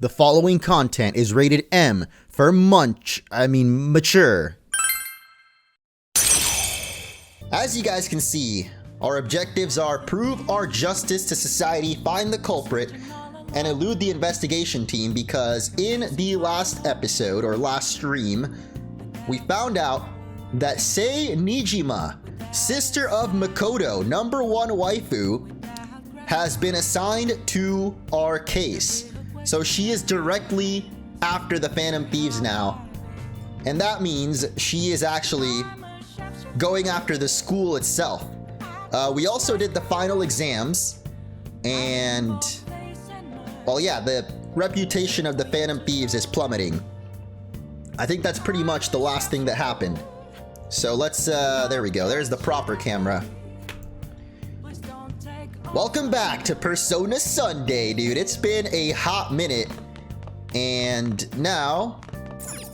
The following content is rated M for mature. As you guys can see, our objectives are prove our justice to society, find the culprit, and elude the investigation team, because in the last episode, or last stream, we found out that Sei Nijima, sister of Makoto, #1 waifu, has been assigned to our case. So she is directly after the Phantom Thieves now. And that means she is actually going after the school itself. We also did the final exams, and well, yeah, the reputation of the Phantom Thieves is plummeting. I think that's pretty much the last thing that happened. So let's, there we go. There's the proper camera. Welcome back to Persona Sunday, dude. It's been a hot minute. And now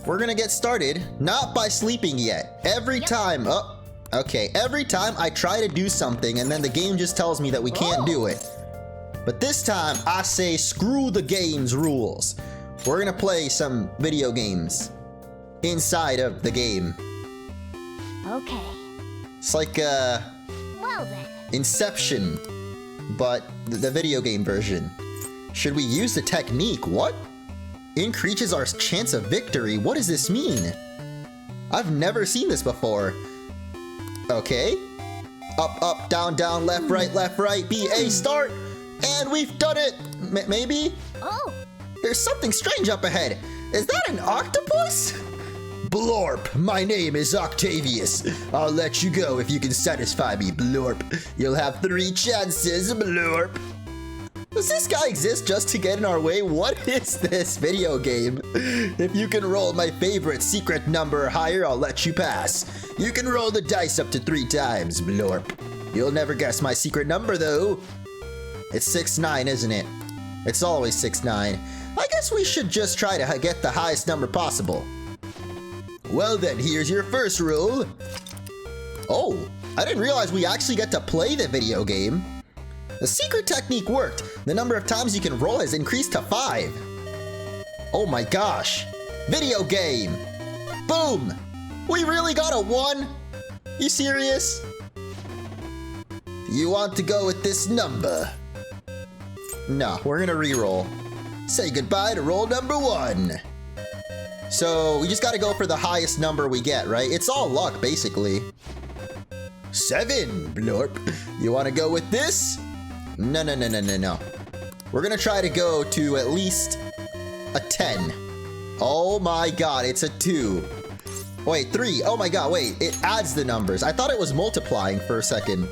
we're gonna get started, not by sleeping yet. Every time I try to do something and then the game just tells me that we can't do it. But this time I say screw the game's rules. We're gonna play some video games inside of the game. Okay. It's like Well then. Inception, but the video game version. Should we use the technique? What? Increases our chance of victory. What does this mean? I've never seen this before. Okay. Up, up, down, down, left, right, B, A, start. And we've done it. Maybe? Oh. There's something strange up ahead. Is that an octopus? Blorp, my name is Octavius. I'll let you go if you can satisfy me, Blorp. You'll have 3 chances, Blorp. Does this guy exist just to get in our way? What is this video game? If you can roll my favorite secret number higher, I'll let you pass. You can roll the dice up to 3 times, Blorp. You'll never guess my secret number, though. It's 6-9, isn't it? It's always 6-9. I guess we should just try to get the highest number possible. Well then, here's your first roll. Oh, I didn't realize we actually get to play the video game. The secret technique worked. The number of times you can roll has increased to 5. Oh my gosh. Video game. Boom. We really got a 1? You serious? You want to go with this number? No, we're gonna re-roll. Say goodbye to roll number 1. So we just gotta go for the highest number we get, right? It's all luck, basically. 7, Blorp. You wanna go with this? No. We're gonna try to go to at least a 10. Oh my god, it's a 2. Wait, 3. Oh my god, wait. It adds the numbers. I thought it was multiplying for a second.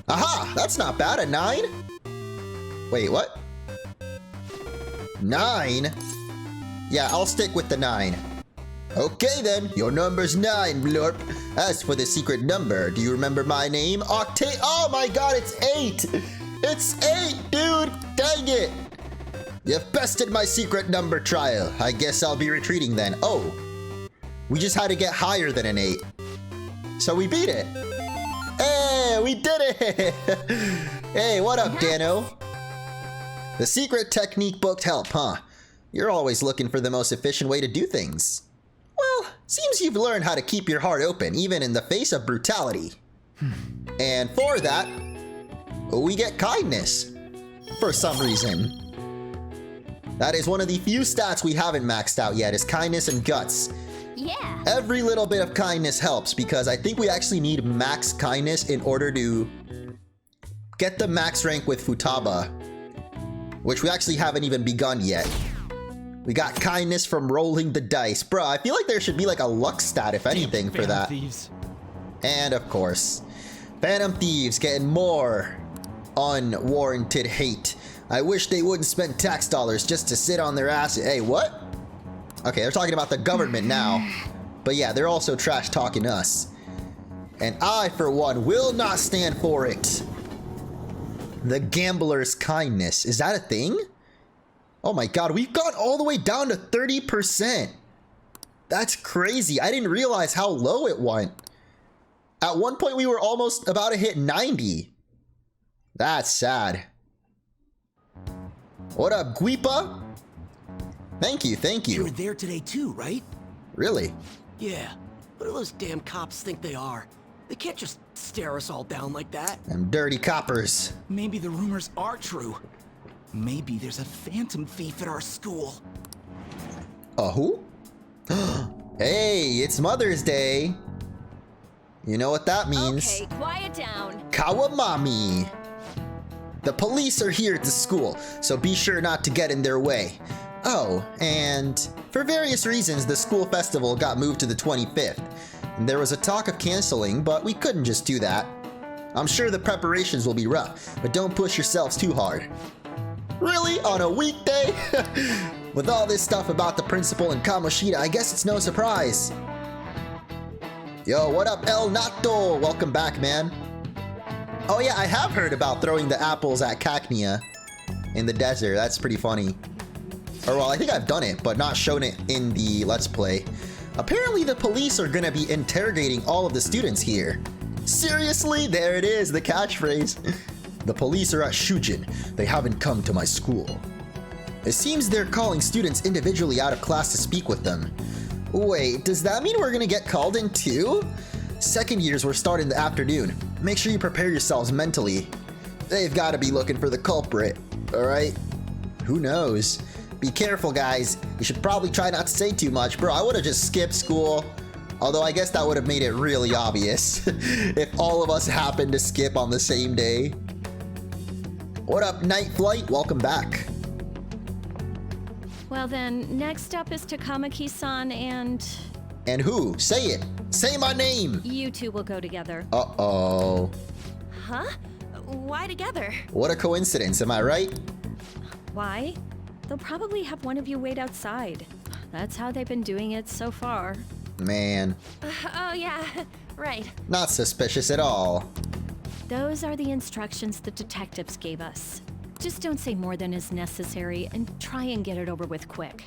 Aha! That's not bad. A 9? Wait, what? 9? Yeah, I'll stick with the 9. Okay then, your number's 9, Blorp. As for the secret number, do you remember my name? Oh my god, it's 8! It's 8, dude! Dang it! You've bested my secret number trial. I guess I'll be retreating then. Oh, we just had to get higher than an 8. So we beat it. Hey, we did it! Hey, what up, Dano? The secret technique booked help, huh? You're always looking for the most efficient way to do things. Well, seems you've learned how to keep your heart open, even in the face of brutality. And for that, we get kindness. For some reason. That is one of the few stats we haven't maxed out yet, is kindness and guts. Yeah. Every little bit of kindness helps, because I think we actually need max kindness in order to get the max rank with Futaba, which we actually haven't even begun yet. We got kindness from rolling the dice. Bruh, I feel like there should be like a luck stat, if anything, for that. Thieves. And of course, Phantom Thieves getting more unwarranted hate. I wish they wouldn't spend tax dollars just to sit on their ass. Hey, what? Okay, they're talking about the government now. But yeah, they're also trash talking us. And I, for one, will not stand for it. The gambler's kindness. Is that a thing? Oh my god, we've gone all the way down to 30%. That's crazy. I didn't realize how low it went. At one point, we were almost about to hit 90. That's sad. What up, Guipa? Thank you, thank You you. were there today too, right? Really? Yeah. What do those damn cops think they are? They can't just stare us all down like that. Them dirty coppers. Maybe the rumors are true. Maybe there's a phantom thief at our school. A who? Hey, it's Mother's Day. You know what that means. Okay, quiet down. Kawamami. The police are here at the school, so be sure not to get in their way. Oh, and for various reasons, the school festival got moved to the 25th. And there was a talk of canceling, but we couldn't just do that. I'm sure the preparations will be rough, but don't push yourselves too hard. Really? On a weekday? With all this stuff about the principal and Kamoshida, I guess it's no surprise. Yo, what up, El Nato? Welcome back, man. Oh yeah, I have heard about throwing the apples at Cacnea in the desert. That's pretty funny. Or well, I think I've done it, but not shown it in the Let's Play. Apparently the police are gonna be interrogating all of the students here. Seriously? There it is, the catchphrase. The police are at Shujin. They haven't come to my school. It seems they're calling students individually out of class to speak with them. Wait, does that mean we're gonna get called in too? Second years will start in the afternoon. Make sure you prepare yourselves mentally. They've gotta be looking for the culprit, alright? Who knows? Be careful, guys. You should probably try not to say too much. Bro, I would've just skipped school. Although I guess that would have made it really obvious if all of us happened to skip on the same day. What up, Night Flight? Welcome back. Well then, next up is Takamaki-san and... And who? Say it. Say my name. You two will go together. Uh-oh. Huh? Why together? What a coincidence, am I right? Why? They'll probably have one of you wait outside. That's how they've been doing it so far. Man, Oh yeah, right. not suspicious at all. Those are the instructions the detectives gave us. Just don't say more than is necessary and try and get it over with quick.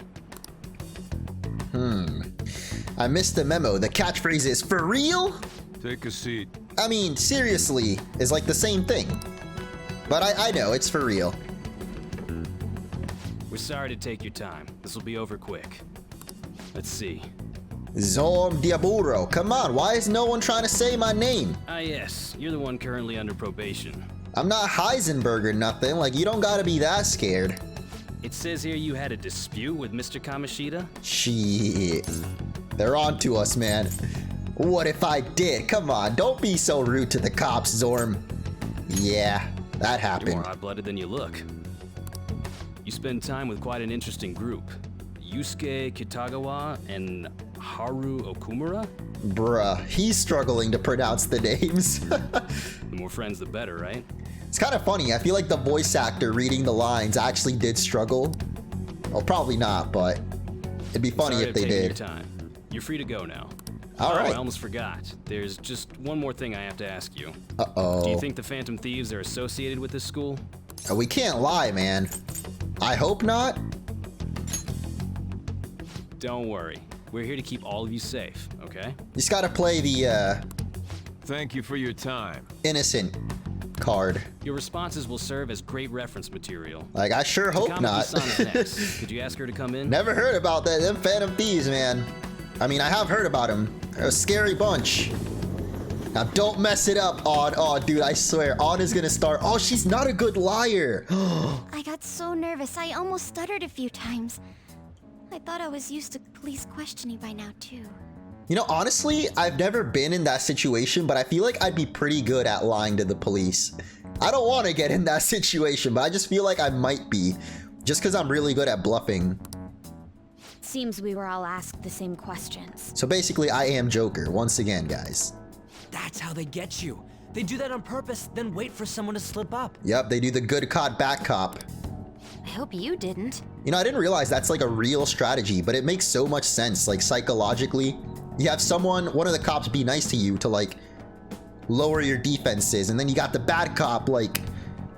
I missed the memo. The catchphrase is for real? Take a seat. I mean, seriously is like the same thing. But I know, it's for real. We're sorry to take your time. This will be over quick. Let's see. Zorm Diaburo, come on, why is no one trying to say my name? Ah yes, you're the one currently under probation. I'm not Heisenberg or nothing, like you don't gotta be that scared. It says here you had a dispute with Mr. Kamoshida? Shit. They're on to us, man. What if I did? Come on, don't be so rude to the cops, Zorm. Yeah, that You're happened. more hot-blooded than you look. You spend time with quite an interesting group. Yusuke Kitagawa and Haru Okumura? Bruh, he's struggling to pronounce the names. The more friends, the better, right? It's kind of funny. I feel like the voice actor reading the lines actually did struggle. Well, probably not, but it'd be funny Sorry if to they take your did. time. You're free to go now. All Oh, right. I almost forgot. There's just one more thing I have to ask you. Uh-oh. Do you think the Phantom Thieves are associated with this school? We can't lie, man. I hope not. Don't worry. We're here to keep all of you safe, okay? You just gotta play the Thank you for your time. innocent card. Your responses will serve as great reference material. Like, I sure hope not. Kamaki-san is next. Could you ask her to come in? Never heard about that. Them Phantom Thieves, man. I mean, I have heard about them. They're a scary bunch. Now, don't mess it up, Odd. Oh, dude, I swear. Odd is gonna start. Oh, she's not a good liar. I got so nervous, I almost stuttered a few times. I thought I was used to police questioning by now, too. You know, honestly, I've never been in that situation, but I feel like I'd be pretty good at lying to the police. I don't want to get in that situation, but I just feel like I might be. Just because I'm really good at bluffing. Seems we were all asked the same questions. So basically, I am Joker, once again, guys. That's how they get you. They do that on purpose, then wait for someone to slip up. Yep, they do the good cop, bad cop. I hope you didn't. You know, I didn't realize that's like a real strategy, but it makes so much sense, like psychologically. You have one of the cops be nice to you to like lower your defenses, and then you got the bad cop like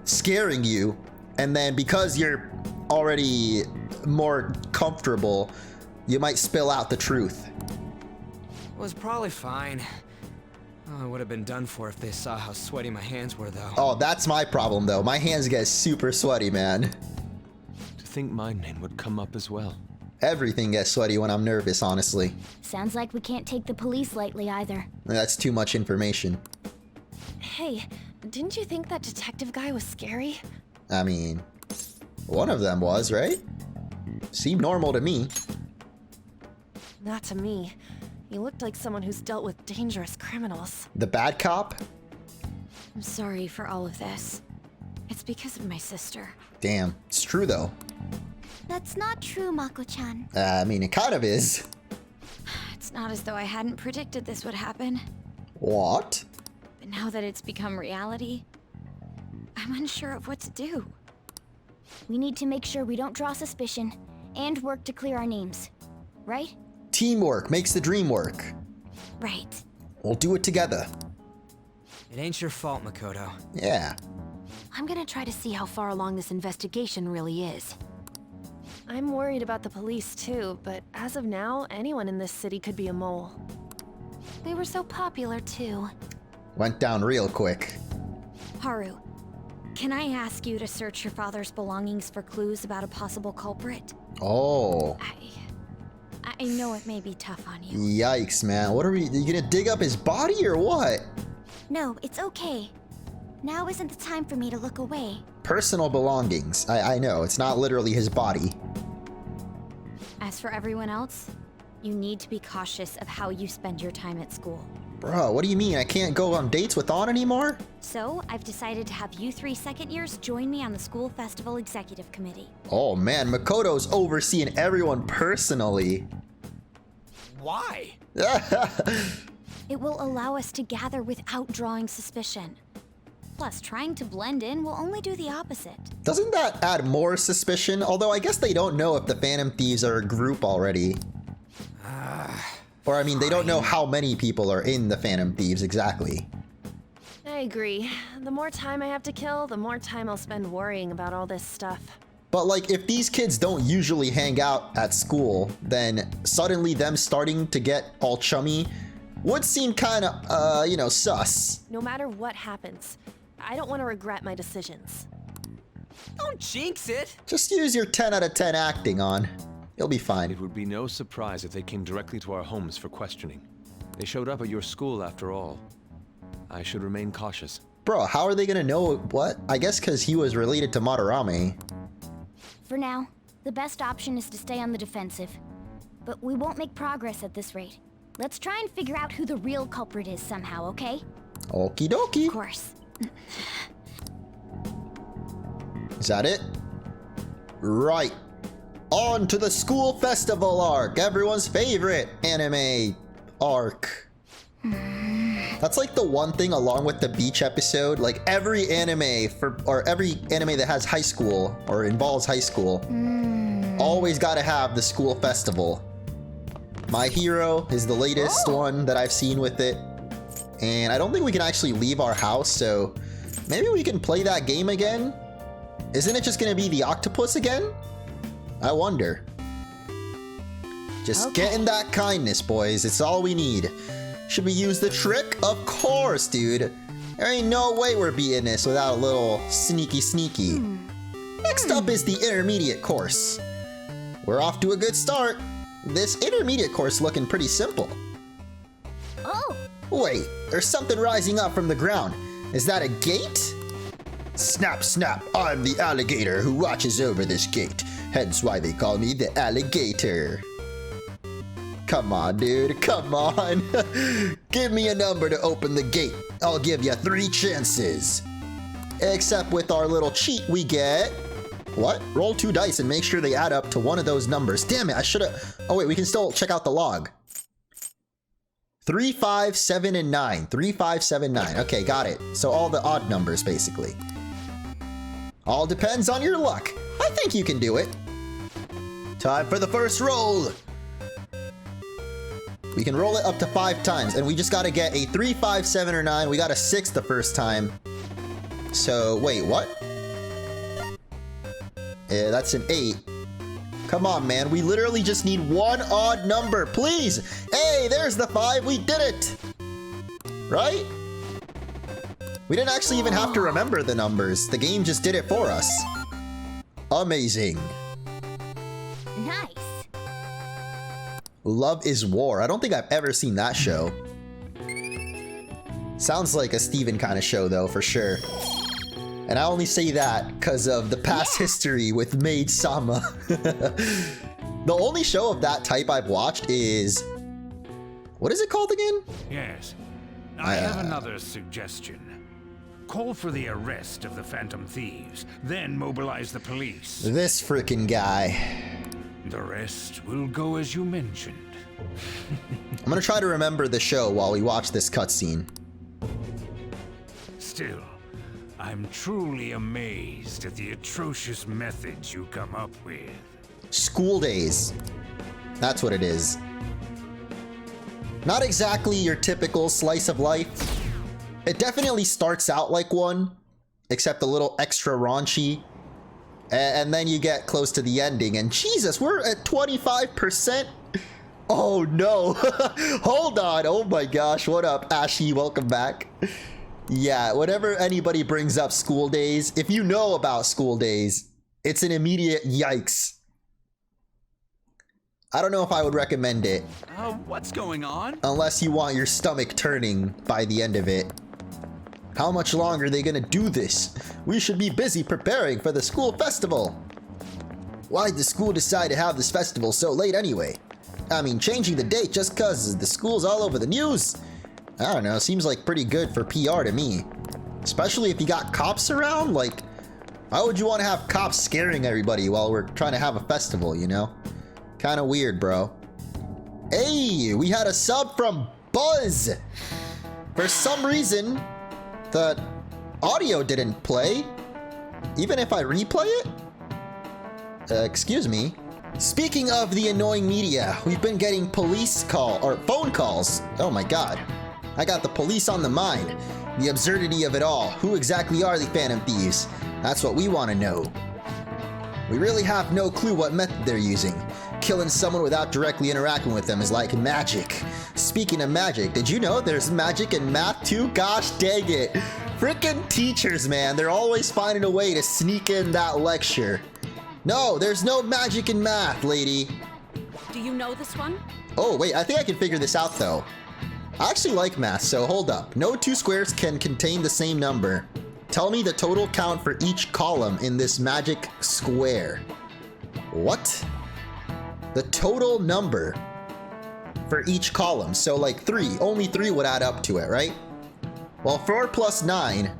scaring you, and then because you're already more comfortable, you might spill out the truth. Was probably fine. Oh, it would have been done for if they saw how sweaty my hands were, though. Oh, that's my problem though. My hands get super sweaty, man. To think my name would come up as well. Everything gets sweaty when I'm nervous, honestly. Sounds like we can't take the police lightly either. That's too much information. Hey, didn't you think that detective guy was scary? I mean, one of them was, right? Seemed normal to me. Not to me. He looked like someone who's dealt with dangerous criminals. The bad cop? I'm sorry for all of this. It's because of my sister. Damn, it's true though. That's not true, Mako-chan. I mean, it kind of is. It's not as though I hadn't predicted this would happen. What? But now that it's become reality, I'm unsure of what to do. We need to make sure we don't draw suspicion and work to clear our names. Right? Teamwork makes the dream work. Right. We'll do it together. It ain't your fault, Makoto. Yeah. I'm gonna try to see how far along this investigation really is. I'm worried about the police too, but as of now, anyone in this city could be a mole. They were so popular too. Went down real quick. Haru, can I ask you to search your father's belongings for clues about a possible culprit? Oh. I know it may be tough on you. Yikes, man. What are we... You gonna dig up his body or what? No, it's okay. Now isn't the time for me to look away. Personal belongings. I know, it's not literally his body. As for everyone else, you need to be cautious of how you spend your time at school. Bro, what do you mean? I can't go on dates with On anymore? So, I've decided to have you three second years join me on the school festival executive committee. Oh man, Makoto's overseeing everyone personally. Why? It will allow us to gather without drawing suspicion. Plus, trying to blend in will only do the opposite. Doesn't that add more suspicion? Although I guess they don't know if the Phantom Thieves are a group already. Or I mean, they don't know how many people are in the Phantom Thieves exactly. I agree. The more time I have to kill, the more time I'll spend worrying about all this stuff. But like, if these kids don't usually hang out at school, then suddenly them starting to get all chummy would seem kind of, you know, sus. No matter what happens, I don't want to regret my decisions. Don't jinx it! Just use your 10 out of 10 acting on. You'll be fine. It would be no surprise if they came directly to our homes for questioning. They showed up at your school after all. I should remain cautious. Bro, how are they gonna know what? I guess because he was related to Madarame. For now, the best option is to stay on the defensive. But we won't make progress at this rate. Let's try and figure out who the real culprit is somehow, okay? Okie dokie. Of course. Is that it? Right. On to the school festival arc, everyone's favorite anime arc. That's like the one thing along with the beach episode, like every anime every anime that has high school or involves high school always got to have the school festival. My Hero is the latest one that I've seen with it. And I don't think we can actually leave our house, so maybe we can play that game again? Isn't it just gonna be the octopus again? I wonder. Just getting that kindness, boys. It's all we need. Should we use the trick? Of course, dude. There ain't no way we're beating this without a little sneaky. Next up is the intermediate course. We're off to a good start. This intermediate course looking pretty simple. Oh! Wait, there's something rising up from the ground. Is that a gate? Snap, snap, I'm the alligator who watches over this gate. Hence why they call me the alligator. Come on, dude, come on. Give me a number to open the gate. I'll give you 3 chances. Except with our little cheat we get... What? Roll 2 dice and make sure they add up to one of those numbers. Damn it, I should've... Oh wait, we can still check out the log. 3, 5, 7, and 9. 3, 5, 7, 9. Okay, got it. So all the odd numbers, basically. All depends on your luck. I think you can do it. Time for the first roll. We can roll it up to 5 times, and we just gotta get a 3, 5, 7, or 9. We got a 6 the first time. So, wait, what? Yeah, that's an 8. Come on, man. We literally just need one odd number, please. Hey, there's the 5. We did it. Right? We didn't actually even have to remember the numbers. The game just did it for us. Amazing. Nice. Love is War. I don't think I've ever seen that show. Sounds like a Steven kind of show though, for sure. And I only say that because of the past history with Maid Sama. The only show of that type I've watched is... What is it called again? Yes. I have another suggestion. Call for the arrest of the Phantom Thieves, then mobilize the police. This frickin' guy. The rest will go as you mentioned. I'm gonna try to remember the show while we watch this cutscene. Still, I'm truly amazed at the atrocious methods you come up with. School days. That's what it is. Not exactly your typical slice of life. It definitely starts out like one, except a little extra raunchy. And then you get close to the ending, and Jesus, we're at 25%. Oh no. Hold on. Oh my gosh. What up, Ashy? Welcome back. Yeah, whenever anybody brings up school days, if you know about school days, it's an immediate yikes. I don't know if I would recommend it. What's going on? Unless you want your stomach turning by the end of it. How much longer are they gonna do this? We should be busy preparing for the school festival. Why'd the school decide to have this festival so late anyway? I mean, changing the date just cause the school's all over the news? I don't know, seems like pretty good for PR to me. Especially if you got cops around, like, why would you want to have cops scaring everybody while we're trying to have a festival, you know? Kinda weird, bro. Hey, we had a sub from Buzz! For some reason, the audio didn't play, even if I replay it? Excuse me. Speaking of the annoying media, we've been getting police phone calls. Oh my god. I got the police on the mind. The absurdity of it all. Who exactly are the Phantom Thieves? That's what we want to know. We really have no clue what method they're using. Killing someone without directly interacting with them is like magic. Speaking of magic, did you know there's magic in math too? Gosh dang it. Frickin' teachers, man. They're always finding a way to sneak in that lecture. No, there's no magic in math, lady. Do you know this one? Oh, wait, I think I can figure this out, though. I actually like math, so hold up. No two squares can contain the same number. Tell me the total count for each column in this magic square. What? The total number for each column. So like 3. Only 3 would add up to it, right? Well, 4 plus 9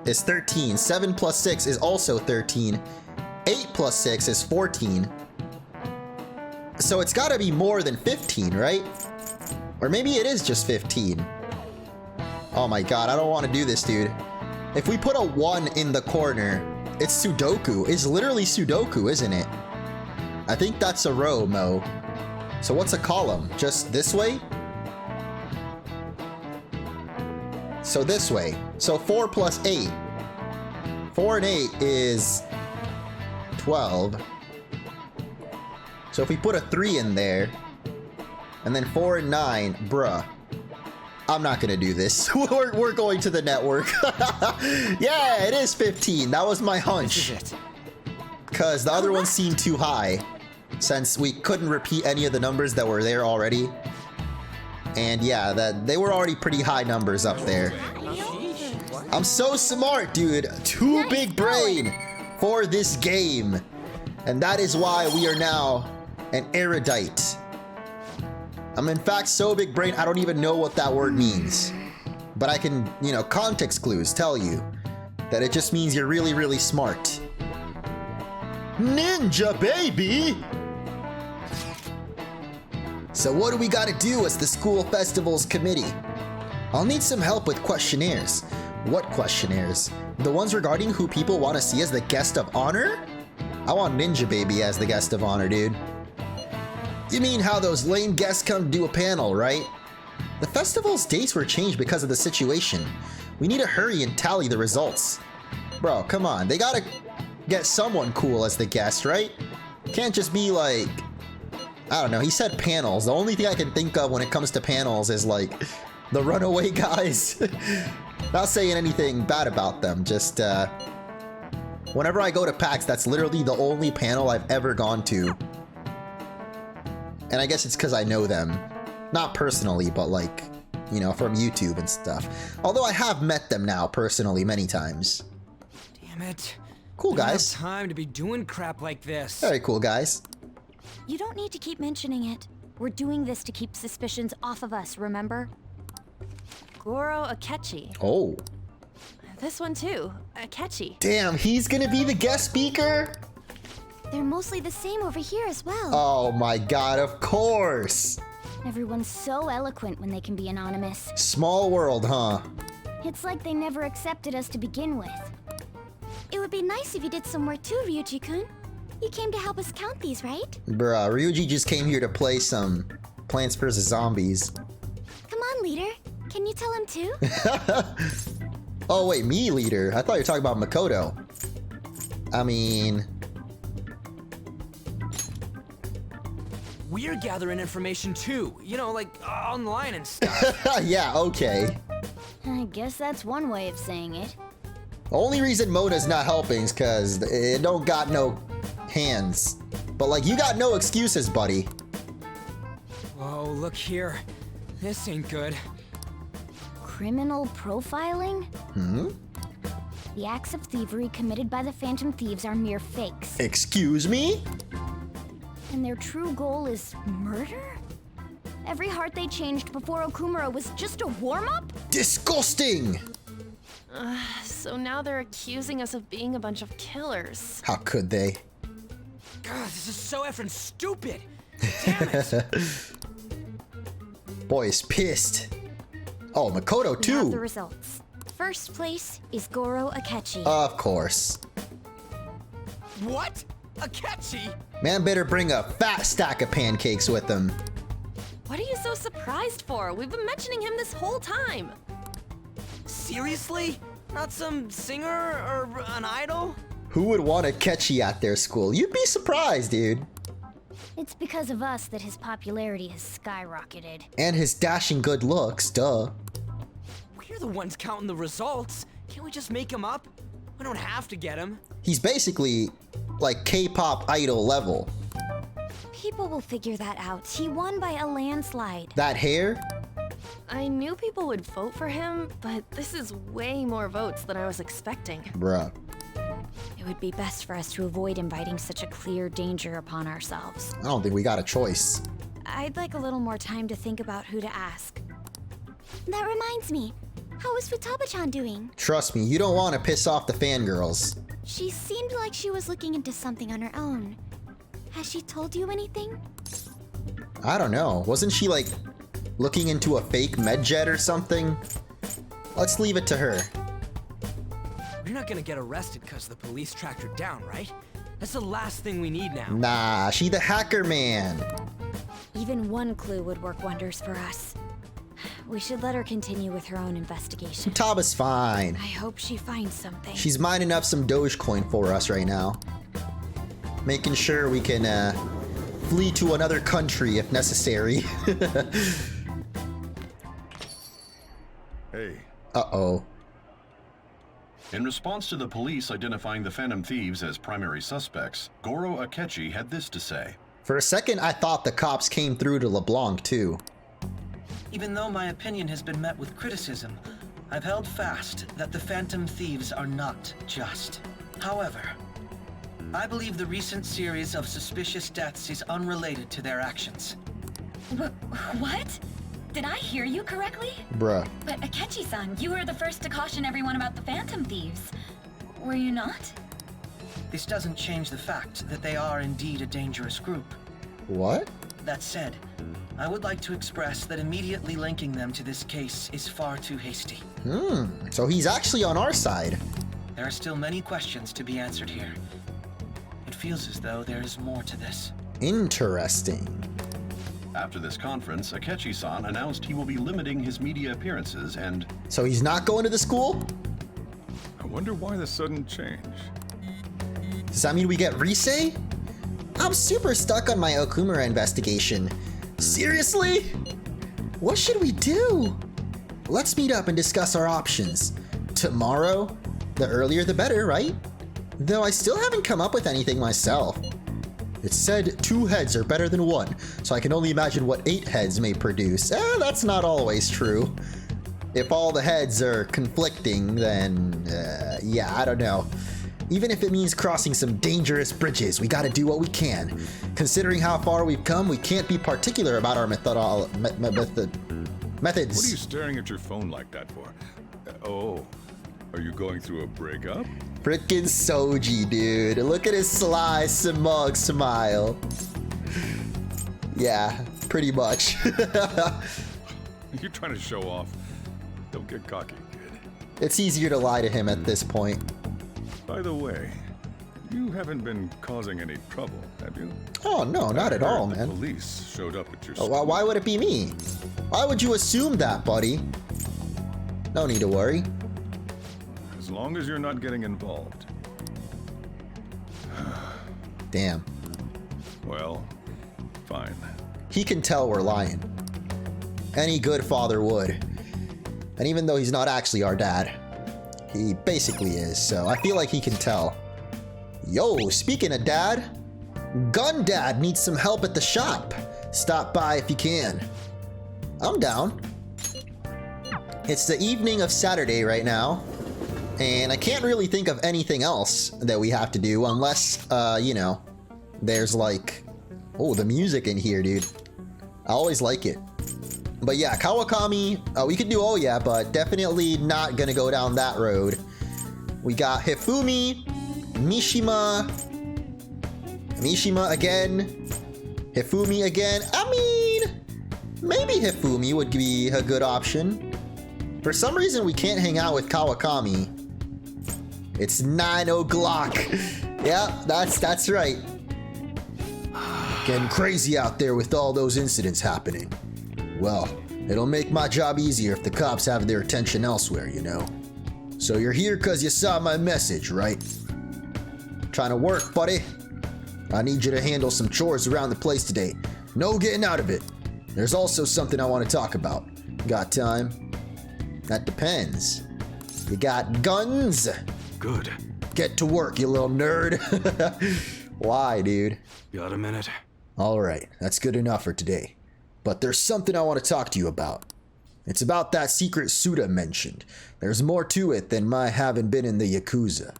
is 13. 7 plus 6 is also 13. 8 plus 6 is 14. So it's gotta be more than 15, right? Or maybe it is just 15. Oh my god, I don't want to do this, dude. If we put a 1 in the corner, it's Sudoku. It's literally Sudoku, isn't it? I think that's a row, Mo. So what's a column? Just this way? So this way. So 4 plus 8. 4 and 8 is 12. So if we put a 3 in there, and then 4 and 9, bruh. I'm not gonna do this. We're going to the network. Yeah, it is 15. That was my hunch. Because the other ones seemed too high. Since we couldn't repeat any of the numbers that were there already. And yeah, they were already pretty high numbers up there. I'm so smart, dude. Too big brain for this game. And that is why we are now an erudite. I'm in fact so big brain, I don't even know what that word means. But I can, you know, context clues tell you that it just means you're really, really smart. Ninja, baby! So what do we gotta do as the school festivals committee? I'll need some help with questionnaires. What questionnaires? The ones regarding who people want to see as the guest of honor? I want Ninja Baby as the guest of honor, dude. You mean how those lame guests come to do a panel, right? The festival's dates were changed because of the situation. We need to hurry and tally the results. Bro, come on. They gotta get someone cool as the guest, right? Can't just be like... I don't know. He said panels. The only thing I can think of when it comes to panels is like the runaway guys. Not saying anything bad about them. Just, whenever I go to PAX, that's literally the only panel I've ever gone to. And I guess it's because I know them. Not personally, but like, you know, from YouTube and stuff. Although I have met them now personally many times. Damn it. Cool guys. I don't have time to be doing crap like this. Very cool guys. You don't need to keep mentioning it. We're doing this to keep suspicions off of us, remember? Goro Akechi. Oh. This one too, Akechi. Damn, he's gonna be the guest speaker? They're mostly the same over here as well. Oh my god, of course. Everyone's so eloquent when they can be anonymous. Small world, huh? It's like they never accepted us to begin with. It would be nice if you did some work too, Ryuji-kun. You came to help us count these, right? Bruh, Ryuji just came here to play some Plants vs. Zombies. Come on, leader. Can you tell him too? Oh wait, me leader? I thought you were talking about Makoto. I mean... We're gathering information too, you know, like online and stuff. Yeah, okay. I guess that's one way of saying it. The only reason Mona's not helping is because it don't got no hands. But like, you got no excuses, buddy. Whoa, look here. This ain't good. Criminal profiling? Hmm? The acts of thievery committed by the Phantom Thieves are mere fakes. Excuse me? And their true goal is murder? Every heart they changed before Okumura was just a warm-up? Disgusting! So now they're accusing us of being a bunch of killers. How could they? God, this is so effing stupid. Damn it. Boy is pissed. Oh, Makoto We have the too. results. First place is Goro Akechi. Of course. What? Akechi? Man better bring a fat stack of pancakes with him. What are you so surprised for? We've been mentioning him this whole time. Seriously? Not some singer or an idol? Who would want a Akechi at their school? You'd be surprised, dude. It's because of us that his popularity has skyrocketed. And his dashing good looks, duh. We're the ones counting the results. Can't we just make him up? We don't have to get him. He's basically like K-pop idol level. People will figure that out. He won by a landslide. That hair? I knew people would vote for him, but this is way more votes than I was expecting. Bruh. It would be best for us to avoid inviting such a clear danger upon ourselves. I don't think we got a choice. I'd like a little more time to think about who to ask. That reminds me. How is Futaba-chan doing? Trust me, you don't want to piss off the fangirls. She seemed like she was looking into something on her own. Has she told you anything? I don't know. Wasn't she like looking into a fake medjet or something? Let's leave it to her. We're not gonna get arrested because the police tracked her down, right? That's the last thing we need now. Nah, she the hacker man. Even one clue would work wonders for us. We should let her continue with her own investigation. Futaba's fine. I hope she finds something. She's mining up some Dogecoin for us right now. Making sure we can flee to another country if necessary. Hey. Uh-oh. In response to the police identifying the Phantom Thieves as primary suspects, Goro Akechi had this to say. For a second, I thought the cops came through to LeBlanc, too. Even though my opinion has been met with criticism, I've held fast that the Phantom Thieves are not just. However, I believe the recent series of suspicious deaths is unrelated to their actions. What? Did I hear you correctly? Bruh. But Akechi-san, you were the first to caution everyone about the Phantom Thieves. Were you not? This doesn't change the fact that they are indeed a dangerous group. What? That said, I would like to express that immediately linking them to this case is far too hasty. So he's actually on our side. There are still many questions to be answered here. It feels as though there is more to this. Interesting. After this conference, Akechi-san announced he will be limiting his media appearances and... So he's not going to the school? I wonder why the sudden change. Does that mean we get Rise? I'm super stuck on my Okumura investigation. Seriously? What should we do? Let's meet up and discuss our options. Tomorrow? The earlier the better, right? Though I still haven't come up with anything myself. It said 2 heads are better than 1, so I can only imagine what 8 heads may produce. That's not always true. If all the heads are conflicting, then, yeah, I don't know. Even if it means crossing some dangerous bridges, we gotta do what we can. Considering how far we've come, we can't be particular about our methods. What are you staring at your phone like that for? Oh, are you going through a breakup? Frickin' Shogi, dude. Look at his sly, smug smile. Yeah, pretty much. You're trying to show off. Don't get cocky, kid. It's easier to lie to him at this point. By the way, you haven't been causing any trouble, have you? Oh, no, not at all, man. The police showed up at your Oh, school. why would it be me? Why would you assume that, buddy? No need to worry. As long as you're not getting involved. Damn. Well, fine. He can tell we're lying. Any good father would. And even though he's not actually our dad, he basically is, so I feel like he can tell. Yo, speaking of dad, Gun Dad needs some help at the shop. Stop by if you can. I'm down. It's the evening of Saturday right now, and I can't really think of anything else that we have to do unless, you know, there's like, oh, the music in here, dude. I always like it. But yeah, Kawakami, we could do Oh Yeah, but definitely not gonna go down that road. We got Hifumi, Mishima again, Hifumi again. I mean, maybe Hifumi would be a good option. For some reason, we can't hang out with Kawakami. It's 9 o'clock. Yeah, that's right. Getting crazy out there with all those incidents happening. Well, it'll make my job easier if the cops have their attention elsewhere, you know. So you're here because you saw my message, right? Trying to work, buddy. I need you to handle some chores around the place today. No getting out of it. There's also something I want to talk about. Got time? That depends. You got guns? Good. Get to work, you little nerd. Why, dude? Got a minute? All right, that's good enough for today. But there's something I want to talk to you about. It's about that secret Suda mentioned. There's more to it than my having been in the Yakuza.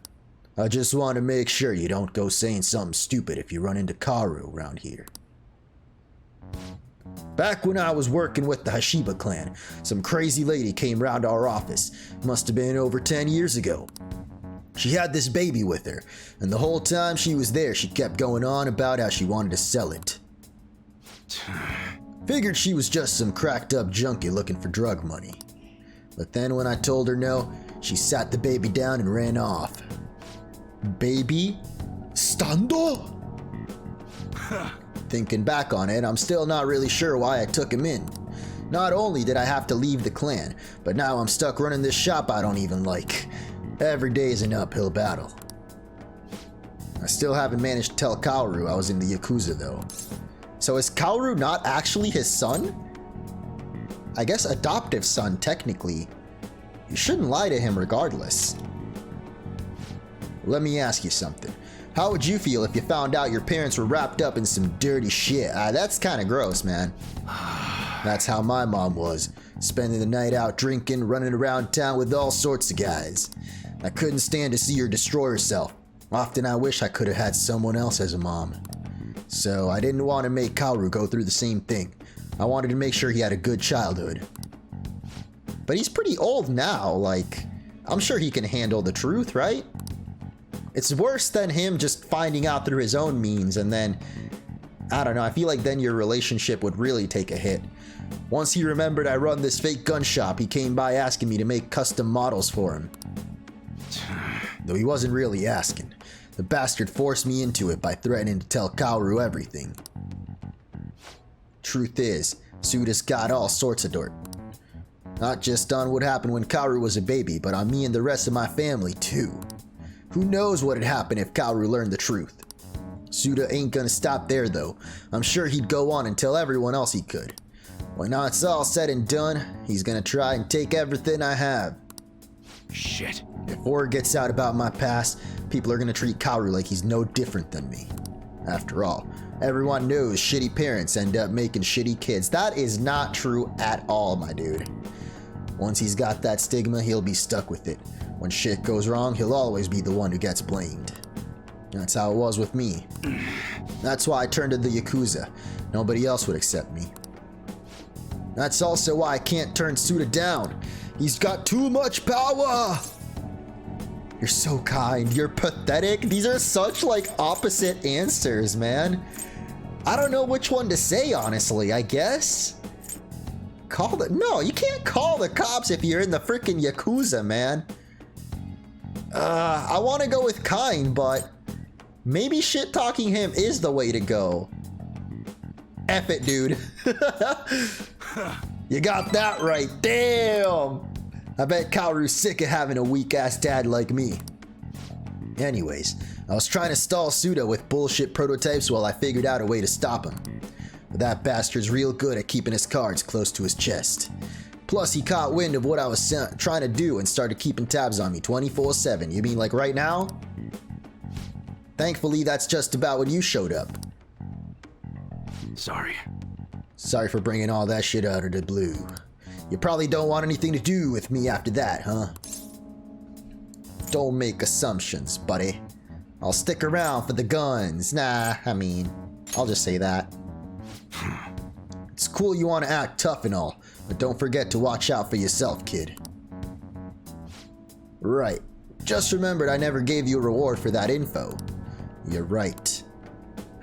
I just want to make sure you don't go saying something stupid if you run into Karu around here. Back when I was working with the Hashiba clan, some crazy lady came round our office. Must have been over 10 years ago. She had this baby with her, and the whole time she was there, she kept going on about how she wanted to sell it. Figured she was just some cracked up junkie looking for drug money. But then when I told her no, she sat the baby down and ran off. Baby? Stando? Thinking back on it, I'm still not really sure why I took him in. Not only did I have to leave the clan, but now I'm stuck running this shop I don't even like. Every day is an uphill battle. I still haven't managed to tell Kaoru I was in the Yakuza though. So is Kaoru not actually his son? I guess adoptive son, technically. You shouldn't lie to him regardless. Let me ask you something. How would you feel if you found out your parents were wrapped up in some dirty shit? That's kind of gross, man. That's how my mom was. Spending the night out drinking, running around town with all sorts of guys. I couldn't stand to see her destroy herself. Often I wish I could have had someone else as a mom. So I didn't want to make Kaoru go through the same thing. I wanted to make sure he had a good childhood. But he's pretty old now, like, I'm sure he can handle the truth, right? It's worse than him just finding out through his own means and then, I don't know, I feel like then your relationship would really take a hit. Once he remembered I run this fake gun shop, he came by asking me to make custom models for him. Though he wasn't really asking. The bastard forced me into it by threatening to tell Kaoru everything. Truth is, Suda's got all sorts of dirt. Not just on what happened when Kaoru was a baby, but on me and the rest of my family too. Who knows what'd happen if Kaoru learned the truth. Suda ain't gonna stop there though. I'm sure he'd go on and tell everyone else he could. When it's all said and done, he's gonna try and take everything I have. Shit. If word gets out about my past, people are gonna treat Kaoru like he's no different than me. After all, everyone knows shitty parents end up making shitty kids. That is not true at all, my dude. Once he's got that stigma, he'll be stuck with it. When shit goes wrong, he'll always be the one who gets blamed. That's how it was with me. That's why I turned to the Yakuza. Nobody else would accept me. That's also why I can't turn Suda down. He's got too much power! You're so kind. You're pathetic. These are such, like, opposite answers, man. I don't know which one to say, honestly, I guess. No, you can't call the cops if you're in the freaking Yakuza, man. I want to go with kind, but maybe shit-talking him is the way to go. F it, dude. You got that right. Damn! I bet Kaoru's sick of having a weak-ass dad like me. Anyways, I was trying to stall Suda with bullshit prototypes while I figured out a way to stop him. But that bastard's real good at keeping his cards close to his chest. Plus, he caught wind of what I was trying to do and started keeping tabs on me 24/7. You mean like right now? Thankfully, that's just about when you showed up. Sorry. Sorry for bringing all that shit out of the blue. You probably don't want anything to do with me after that, huh? Don't make assumptions, buddy. I'll stick around for the guns. Nah, I mean, I'll just say that. It's cool you want to act tough and all, but don't forget to watch out for yourself, kid. Right. Just remembered I never gave you a reward for that info. You're right.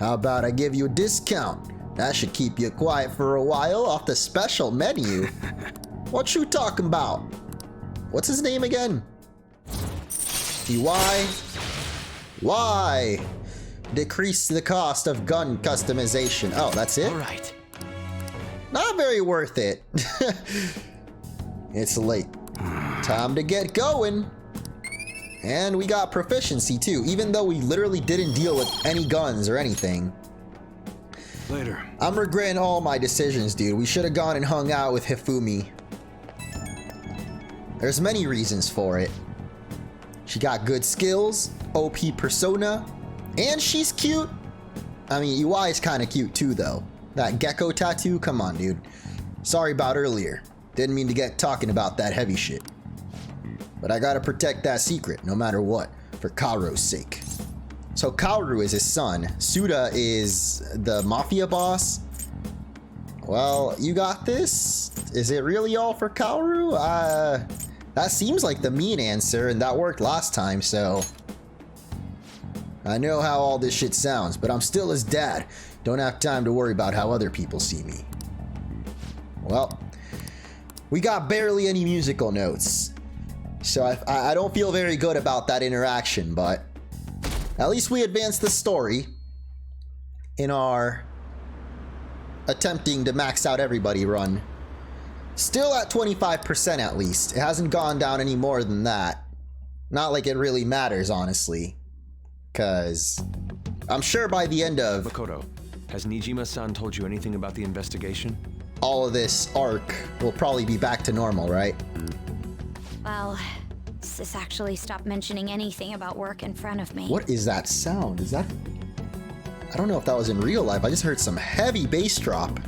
How about I give you a discount? That should keep you quiet for a while off the special menu. What you talking about? What's his name again? Iwai? Why? Decrease the cost of gun customization. Oh, that's it? Alright. Not very worth it. It's late. Time to get going. And we got proficiency too, even though we literally didn't deal with any guns or anything. Later. I'm regretting all my decisions, dude. We should have gone and hung out with Hifumi. There's many reasons for it. She got good skills, OP persona, and she's cute. I mean, Iwai is kind of cute too, though. That gecko tattoo, come on, dude. Sorry about earlier. Didn't mean to get talking about that heavy shit. But I gotta protect that secret, no matter what, for Kaoru's sake. So Kaoru is his son. Suda is the mafia boss. Well, you got this? Is it really all for Kaoru? That seems like the mean answer, and that worked last time, so... I know how all this shit sounds, but I'm still his dad. Don't have time to worry about how other people see me. Well, we got barely any musical notes. So I don't feel very good about that interaction, but... At least we advanced the story in our attempting to max out everybody run. Still at 25% at least. It hasn't gone down any more than that. Not like it really matters, honestly. Because I'm sure by the end of... Makoto, has Nijima-san told you anything about the investigation? All of this arc will probably be back to normal, right? Well, Sis actually stopped mentioning anything about work in front of me. What is that sound? Is that... I don't know if that was in real life. I just heard some heavy bass drop.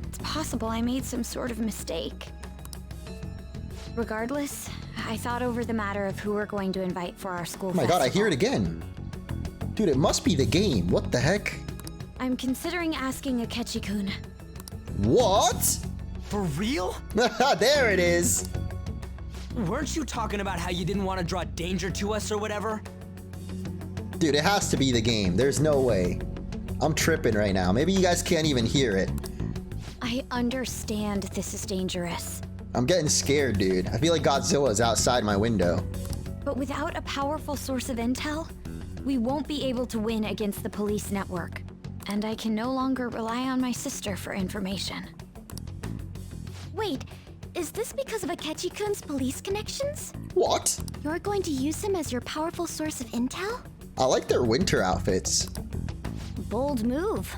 It's possible I made some sort of mistake. Regardless, I thought over the matter of who we're going to invite for our school festival. Oh my god, I hear it again. Dude, it must be the game. What the heck? I'm considering asking Akechi-kun. What? For real? There it is. Weren't you talking about how you didn't want to draw danger to us or whatever? Dude, it has to be the game. There's no way. I'm tripping right now. Maybe you guys can't even hear it. I understand this is dangerous. I'm getting scared, dude. I feel like Godzilla's outside my window. But without a powerful source of intel, we won't be able to win against the police network. And I can no longer rely on my sister for information. Wait, is this because of Akechi-kun's police connections? What? You're going to use him as your powerful source of intel? I like their winter outfits. Bold move.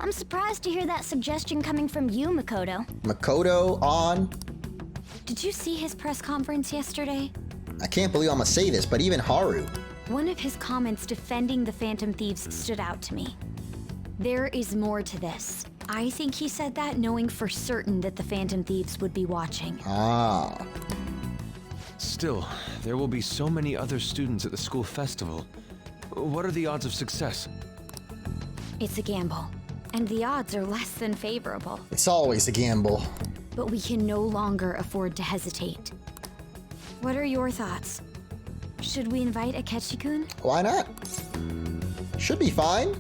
I'm surprised to hear that suggestion coming from you, Makoto. Makoto on? Did you see his press conference yesterday? I can't believe I'm gonna say this, but even Haru. One of his comments defending the Phantom Thieves stood out to me. There is more to this. I think he said that knowing for certain that the Phantom Thieves would be watching. Ah. Still, there will be so many other students at the school festival. What are the odds of success? It's a gamble, and the odds are less than favorable. It's always a gamble. But we can no longer afford to hesitate. What are your thoughts? Should we invite Akechi-kun? Why not? Should be fine,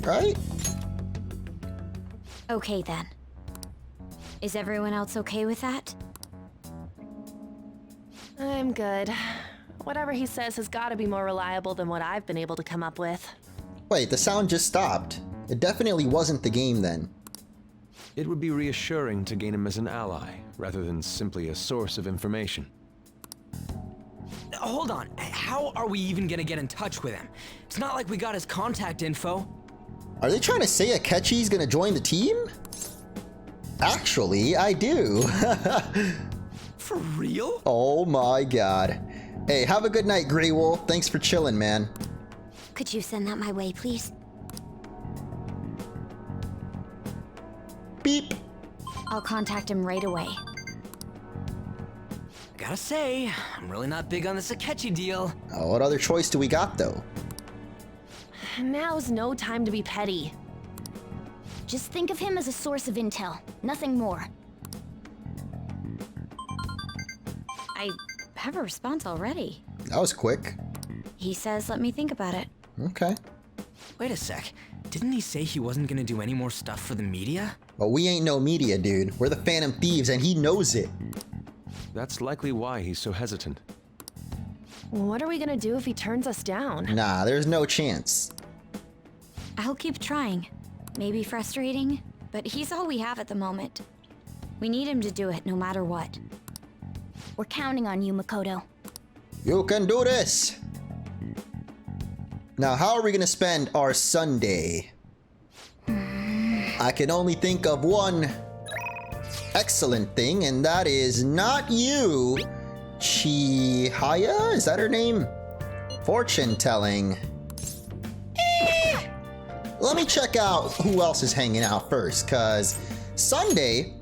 right? Okay then. Is everyone else okay with that? I'm good. Whatever he says has got to be more reliable than what I've been able to come up with. Wait, the sound just stopped. It definitely wasn't the game then. It would be reassuring to gain him as an ally, rather than simply a source of information. Hold on, how are we even gonna get in touch with him? It's not like we got his contact info. Are they trying to say Akechi's gonna join the team? Actually, I do. For real? Oh my god. Hey, have a good night, Grey Wolf. Thanks for chilling, man. Could you send that my way, please? Beep. I'll contact him right away. Gotta say, I'm really not big on this Akechi deal. Oh, what other choice do we got, though? Now's no time to be petty. Just think of him as a source of intel, nothing more. I have a response already. That was quick. He says, let me think about it. Okay. Wait a sec. Didn't he say he wasn't gonna do any more stuff for the media? But we ain't no media, dude. We're the Phantom Thieves, and he knows it. That's likely why he's so hesitant. What are we gonna do if he turns us down? Nah, there's no chance. I'll keep trying. Maybe frustrating, but he's all we have at the moment. We need him to do it no matter what. We're counting on you, Makoto. You can do this! Now, how are we gonna spend our Sunday? I can only think of one excellent thing, and that is not you, Chihaya? Is that her name? Fortune telling. Let me check out who else is hanging out first, cause Sunday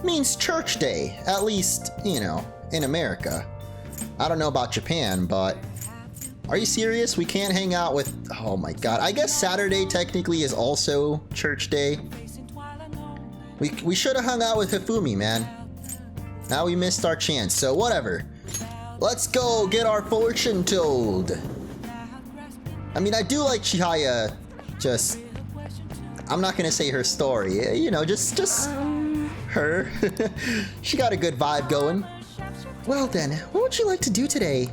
means church day, at least, you know, in America. I don't know about Japan, but are you serious? We can't hang out with, oh my god, I guess Saturday technically is also church day. We should have hung out with Hifumi, man. Now we missed our chance, so whatever. Let's go get our fortune told. I mean, I do like Chihaya, just, I'm not gonna say her story, you know, just her. She got a good vibe going. Well then, what would you like to do today?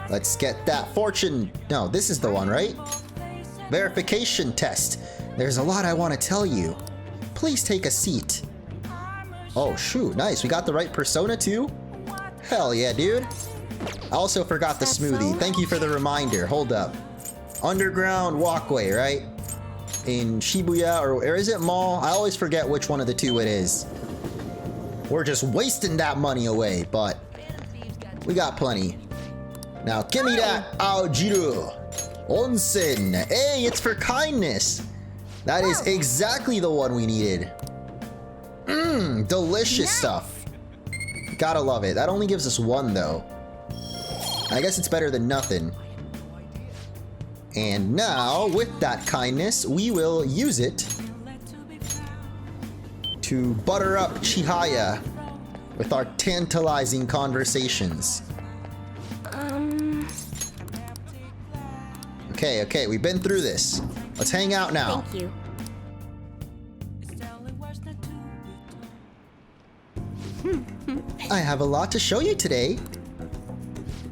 Let's get that fortune. No, this is the one, right? Verification test. There's a lot I want to tell you. Please take a seat. Oh shoot, nice. We got the right persona too? Hell yeah, dude. I also forgot the smoothie. Thank you for the reminder. Hold up. Underground walkway, right? In Shibuya, or is it mall? I always forget which one of the two it is. We're just wasting that money away, but we got plenty. Now give me that Aojiru. Onsen. Hey, it's for kindness. That is exactly the one we needed. Mmm, delicious stuff. Gotta love it. That only gives us one though. I guess it's better than nothing. And now, with that kindness, we will use it to butter up Chihaya with our tantalizing conversations. Okay, we've been through this. Let's hang out now. Thank you. I have a lot to show you today.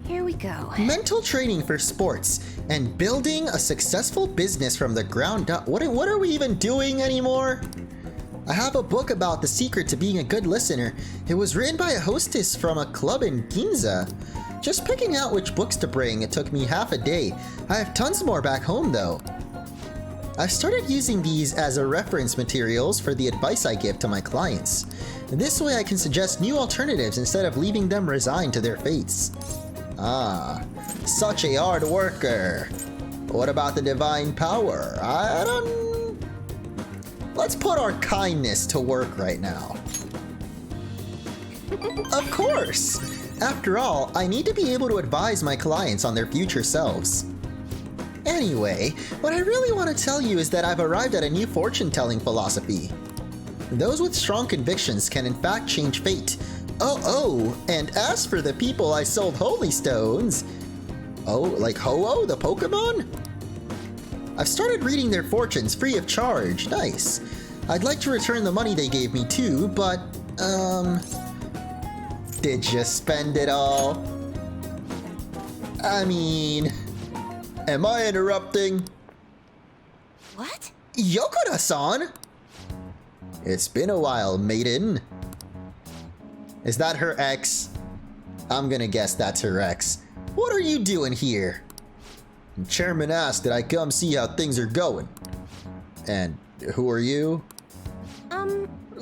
Here we go. Mental training for sports and building a successful business from the ground up. What are we even doing anymore? I have a book about the secret to being a good listener. It was written by a hostess from a club in Ginza. Just picking out which books to bring, it took me half a day. I have tons more back home though. I've started using these as a reference materials for the advice I give to my clients. This way I can suggest new alternatives instead of leaving them resigned to their fates. Ah, such a hard worker. What about the divine power? I don't... Let's put our kindness to work right now. Of course! After all, I need to be able to advise my clients on their future selves. Anyway, what I really want to tell you is that I've arrived at a new fortune-telling philosophy. Those with strong convictions can in fact change fate. Oh, and as for the people I sold holy stones... Oh, like Ho-Oh, the Pokemon? I've started reading their fortunes free of charge. Nice. I'd like to return the money they gave me too, but, did you spend it all? I mean... Am I interrupting? What? Yokota-san? It's been a while, maiden. Is that her ex? I'm gonna guess that's her ex. What are you doing here? The chairman asked that I come see how things are going. And who are you?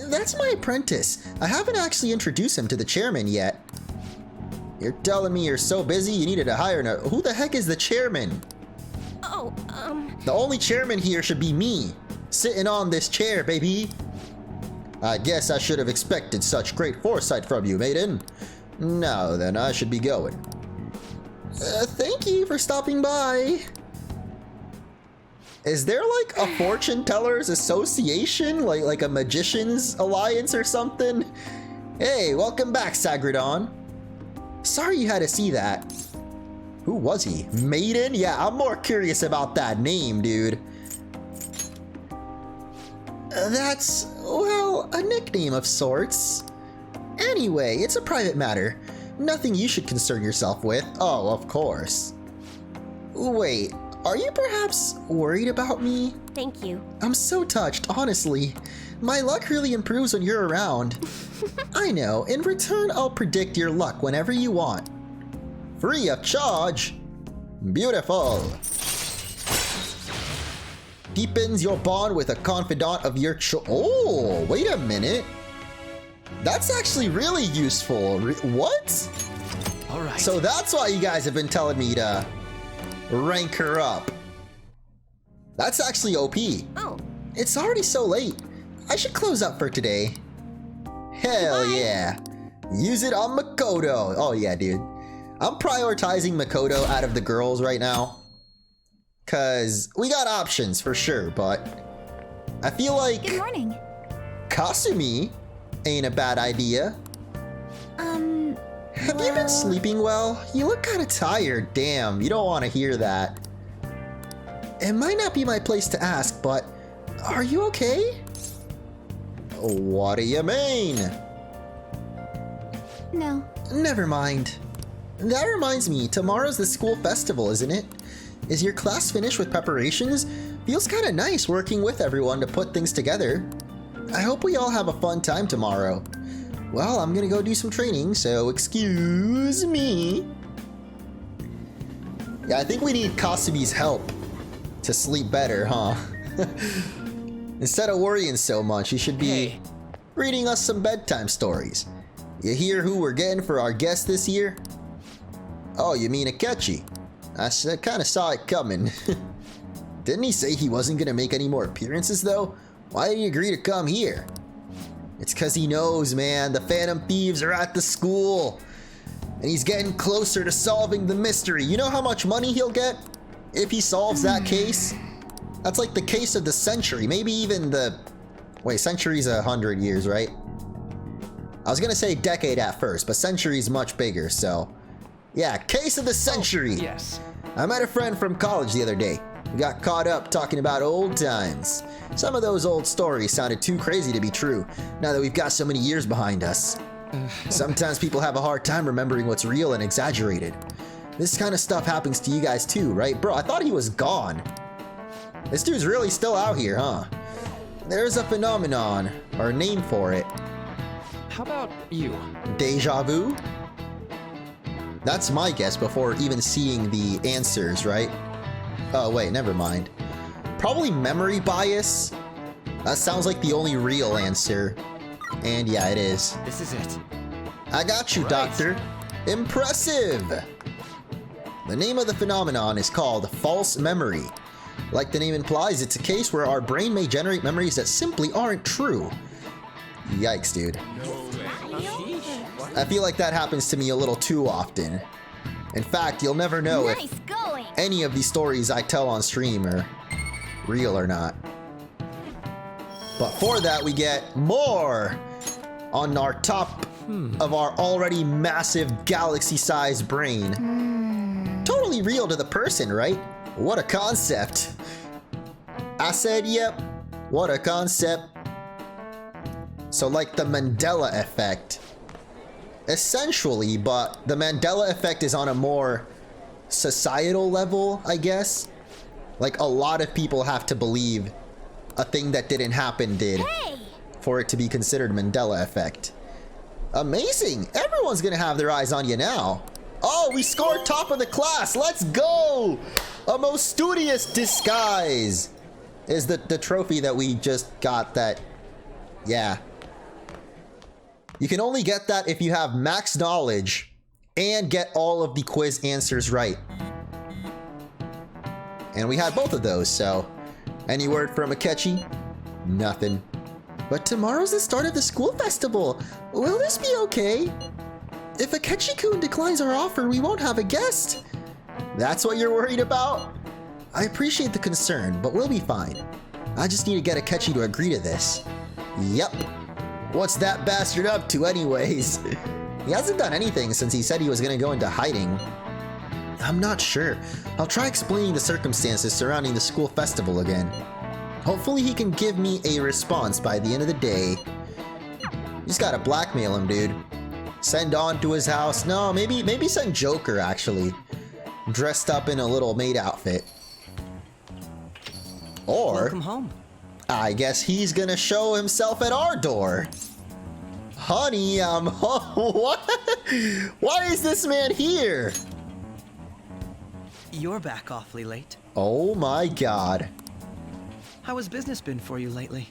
That's my apprentice. I haven't actually introduced him to the chairman yet. You're telling me you're so busy you needed to hire who the heck is the chairman? Oh, The only chairman here should be me, sitting on this chair, baby. I guess I should have expected such great foresight from you, maiden. Now then, I should be going. Thank you for stopping by. Is there like a fortune tellers association? Like a magician's alliance or something? Hey, welcome back, Sagradon. Sorry you had to see that. Who was he? Maiden? Yeah, I'm more curious about that name, dude. That's, well, a nickname of sorts. Anyway, it's a private matter. Nothing you should concern yourself with. Oh, of course. Wait, are you perhaps worried about me? thank you. I'm so touched, honestly. My luck really improves when you're around. I know, in return I'll predict your luck whenever you want. Free of charge. Beautiful. Deepens your bond with a confidant of your Oh, wait a minute. That's actually really useful. What? All right. So that's why you guys have been telling me to rank her up. That's actually OP. Oh. It's already so late. I should close up for today. Hell yeah. Use it on Makoto. Oh yeah, dude. I'm prioritizing Makoto out of the girls right now. Cause we got options for sure, but I feel like Good morning. Kasumi ain't a bad idea. Have you been sleeping well? You look kind of tired. Damn, you don't want to hear that. It might not be my place to ask, but are you okay? What do you mean? No. Never mind. That reminds me, tomorrow's the school festival, isn't it? Is your class finished with preparations? Feels kind of nice working with everyone to put things together. I hope we all have a fun time tomorrow. Well, I'm gonna go do some training, so excuse me. Yeah, I think we need Kasumi's help to sleep better, huh? Instead of worrying so much, you should be reading us some bedtime stories. You hear who we're getting for our guest this year? Oh, you mean Akechi? I kind of saw it coming. Didn't he say he wasn't gonna make any more appearances though? Why did he agree to come here? It's cause he knows, man, the Phantom Thieves are at the school. And he's getting closer to solving the mystery. You know how much money he'll get if he solves that case? That's like the case of the century, maybe even the... Wait, century's 100 years, right? I was gonna say decade at first, but century's much bigger, so... Yeah, case of the century! Oh, yes. I met a friend from college the other day. We got caught up talking about old times. Some of those old stories sounded too crazy to be true, now that we've got so many years behind us. Sometimes people have a hard time remembering what's real and exaggerated. This kind of stuff happens to you guys too, right? Bro, I thought he was gone. This dude's really still out here, huh? There's a phenomenon, or a name for it. How about you? Deja vu? That's my guess before even seeing the answers, right? Oh wait, never mind. Probably memory bias? That sounds like the only real answer. And yeah, it is. This is it. I got you, Doctor. Impressive! The name of the phenomenon is called false memory. Like the name implies, it's a case where our brain may generate memories that simply aren't true. Yikes, dude. I feel like that happens to me a little too often. In fact, you'll never know if any of these stories I tell on stream are real or not. But for that, we get more on our top of our already massive galaxy-sized brain. Totally real to the person, right? What a concept. I said, yep. What a concept. So like the Mandela effect. Essentially, but the Mandela effect is on a more societal level, I guess. Like a lot of people have to believe a thing that didn't happen did for it to be considered Mandela effect. Amazing! Everyone's gonna have their eyes on you now. Oh, we scored top of the class! Let's go! A most studious disguise is the trophy that we just got that... Yeah. You can only get that if you have max knowledge and get all of the quiz answers right. And we had both of those, so... Any word from Akechi? Nothing. But tomorrow's the start of the school festival. Will this be okay? If Akechi-kun declines our offer, we won't have a guest. That's what you're worried about? I appreciate the concern, but we'll be fine. I just need to get Akechi to agree to this. Yep. What's that bastard up to anyways? He hasn't done anything since he said he was gonna go into hiding. I'm not sure. I'll try explaining the circumstances surrounding the school festival again. Hopefully he can give me a response by the end of the day. You just gotta blackmail him, dude. Send on to his house. No, maybe send Joker, actually. Dressed up in a little maid outfit. Or... Welcome home. I guess he's gonna show himself at our door. Honey, I'm home. What? Why is this man here? You're back awfully late. Oh my god. How has business been for you lately?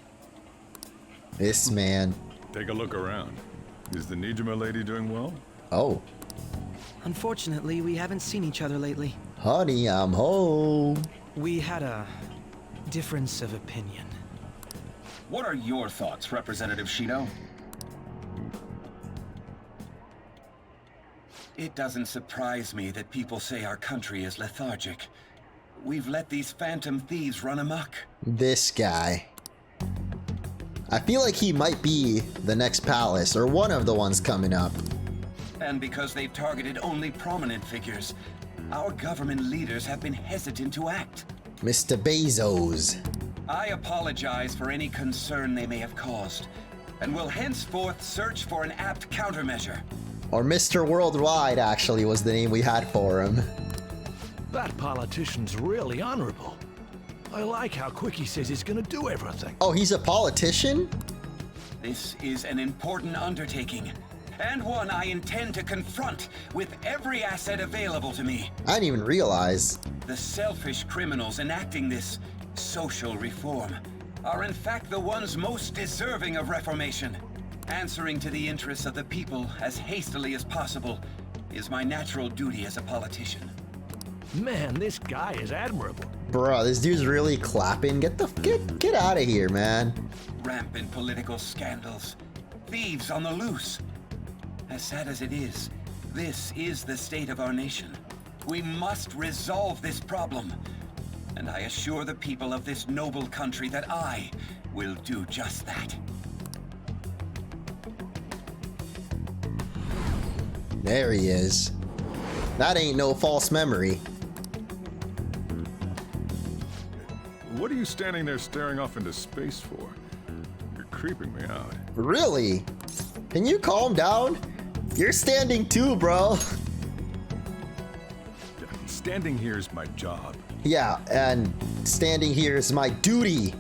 This man. Take a look around. Is the Nijima lady doing well? Oh. Unfortunately, we haven't seen each other lately. Honey, I'm home. We had a difference of opinion. What are your thoughts, Representative Shino? It doesn't surprise me that people say our country is lethargic. We've let these phantom thieves run amok. This guy. I feel like he might be the next palace, or one of the ones coming up. And because they've targeted only prominent figures, our government leaders have been hesitant to act. Mr. Bezos. I apologize for any concern they may have caused, and will henceforth search for an apt countermeasure. Or Mr. Worldwide, actually, was the name we had for him. That politician's really honorable. I like how quick he says he's gonna do everything. Oh, he's a politician? This is an important undertaking, and one I intend to confront with every asset available to me. I didn't even realize. The selfish criminals enacting this social reform are in fact the ones most deserving of reformation. Answering to the interests of the people as hastily as possible is my natural duty as a politician. Man, this guy is admirable. Bro, this dude's really clapping. Get out of here, man. Rampant political scandals. Thieves on the loose. As sad as it is, this is the state of our nation. We must resolve this problem. And I assure the people of this noble country that I will do just that. There he is. That ain't no false memory. What are you standing there staring off into space for? You're creeping me out. Really? Can you calm down? You're standing too, bro. Standing here is my job. Yeah, and standing here is my duty.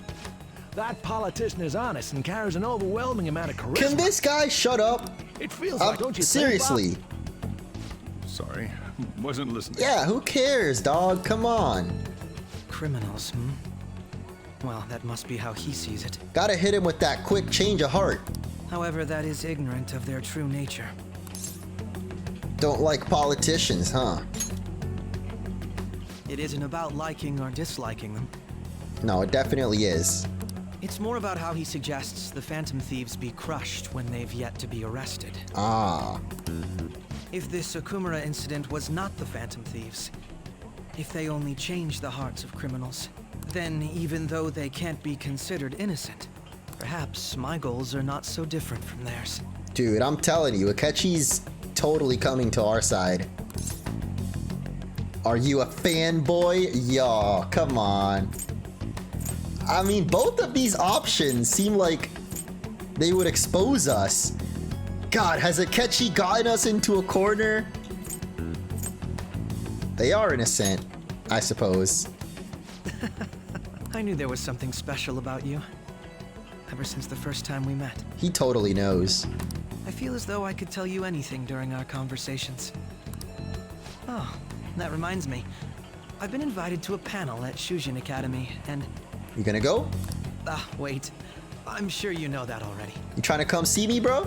That politician is honest and carries an overwhelming amount of charisma. Can this guy shut up? It feels like, don't you seriously. think, Sorry, wasn't listening. Yeah, who cares, dog? Come on. Criminals, Well, that must be how he sees it. Gotta hit him with that quick change of heart. However, that is ignorant of their true nature. Don't like politicians, huh? it isn't about liking or disliking them. No, it definitely is. It's more about how he suggests the Phantom Thieves be crushed when they've yet to be arrested. Ah. If this Okumura incident was not the Phantom Thieves, if they only change the hearts of criminals, then even though they can't be considered innocent, perhaps my goals are not so different from theirs. Dude, I'm telling you, Akechi's totally coming to our side. Are you a fanboy? Yo, come on. I mean, both of these options seem like they would expose us. God, has Akechi gotten us into a corner? They are innocent, I suppose. I knew there was something special about you. Ever since the first time we met. He totally knows. I feel as though I could tell you anything during our conversations. Oh, that reminds me. I've been invited to a panel at Shujin Academy, and... You gonna go? Ah, wait. I'm sure you know that already. You trying to come see me, bro?